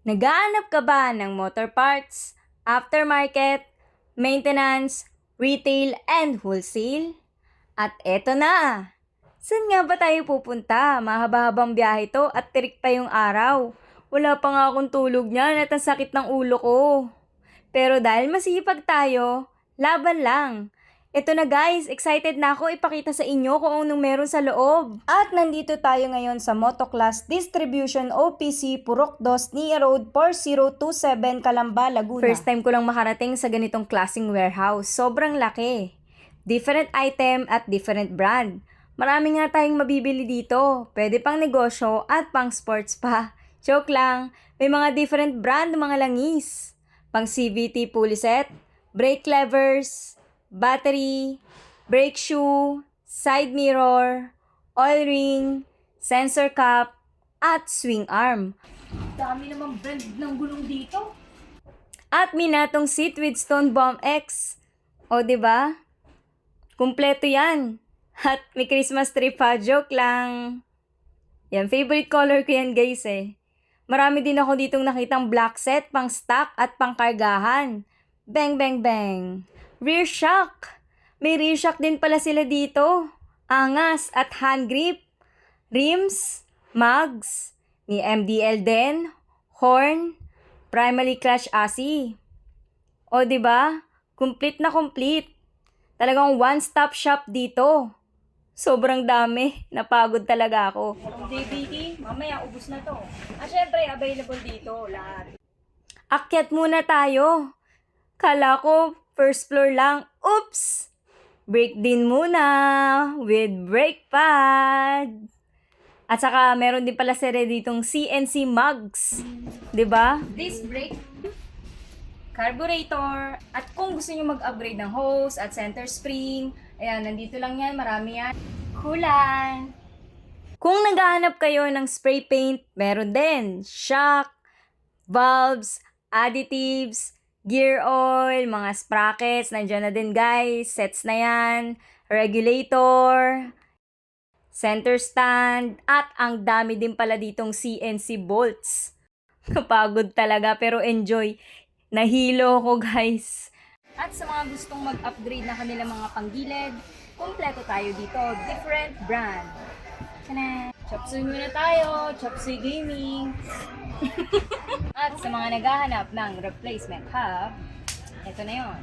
Naghahanap ka ba ng motor parts, aftermarket, maintenance, retail, and wholesale? At eto na! Saan nga ba tayo pupunta? Mahaba-habang biyahe to at tirik pa yung araw. Wala pa nga akong tulog niyan at ang sakit ng ulo ko. Pero dahil masipag tayo, laban lang. Eto na guys, excited na ako ipakita sa inyo kung anong meron sa loob. At nandito tayo ngayon sa Motoclass Distribution OPC Purok 2 Nia Road 4027 Calamba, Laguna. First time ko lang makarating sa ganitong klaseng warehouse. Sobrang laki. Different item at different brand. Marami nga tayong mabibili dito. Pwede pang negosyo at pang sports pa. Joke lang, may mga different brand mga langis. Pang CVT pulley set, brake levers, battery, brake shoe, side mirror, oil ring, sensor cap, at swing arm. Dami namang brand ng gulong dito. At minatong seat with Stone Bomb X. O, diba? Kumpleto yan. At may Christmas tree pa, joke lang. Yan, favorite color ko yan guys eh. Marami din ako ditong nakitang black set, pang stock at pang kargahan. Bang, bang, bang. Rear shock. May rear shock din pala sila dito. Angas at hand grip. Rims, mugs. May MDL din. Horn. Primary clutch AC. O diba? Complete na complete. Talagang one-stop shop dito. Sobrang dami. Napagod talaga ako. Ang DVD, mamaya ubus na to. Syempre, available dito lahat. Akyat muna tayo. Kala ko, first floor lang. Oops! Brake din muna with brake pad. At saka, meron din pala sila ditong CNC mugs. 'Di ba? Disc brake, carburetor, at kung gusto niyo mag-upgrade ng hose at center spring, ayan, nandito lang yan, marami yan. Kulan! Kung naghahanap kayo ng spray paint, meron din. Shock, valves, additives, gear oil, mga sprockets, nandiyan na din guys, sets na yan, regulator, center stand, at ang dami din pala ditong CNC bolts. Napagod talaga pero enjoy. Nahilo ko guys. At sa mga gustong mag-upgrade na kanilang mga panggilid, kompleto tayo dito. Different brand. Tana! Chopsuy muna tayo. Chopsuy Gaming. At sa mga naghahanap ng replacement hub, ito na yon.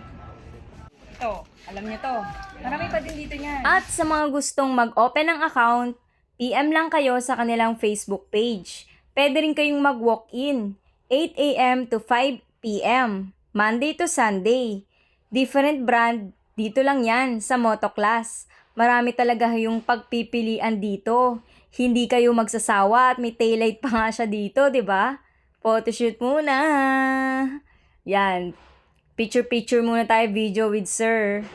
Ito, alam niyo to. Marami pa din dito niyan. At sa mga gustong mag-open ng account, PM lang kayo sa kanilang Facebook page. Pwede rin kayong mag-walk-in. 8 a.m. to 5 p.m. Monday to Sunday. Different brand, dito lang yan sa Motoclass. Marami talaga yung pagpipilian dito. Hindi kayo magsasawa at may taillight pa nga siya dito, 'di ba? Photoshoot muna. Yan. Picture muna tayo, video with sir.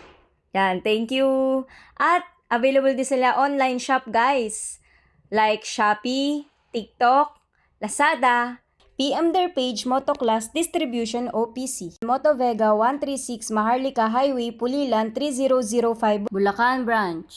Yan, thank you. At available din sila online shop, guys. Like Shopee, TikTok, Lazada. PM their page Motoclass Distribution OPC. Motovega 136 Maharlika Highway, Pulilan 3005, Bulacan Branch.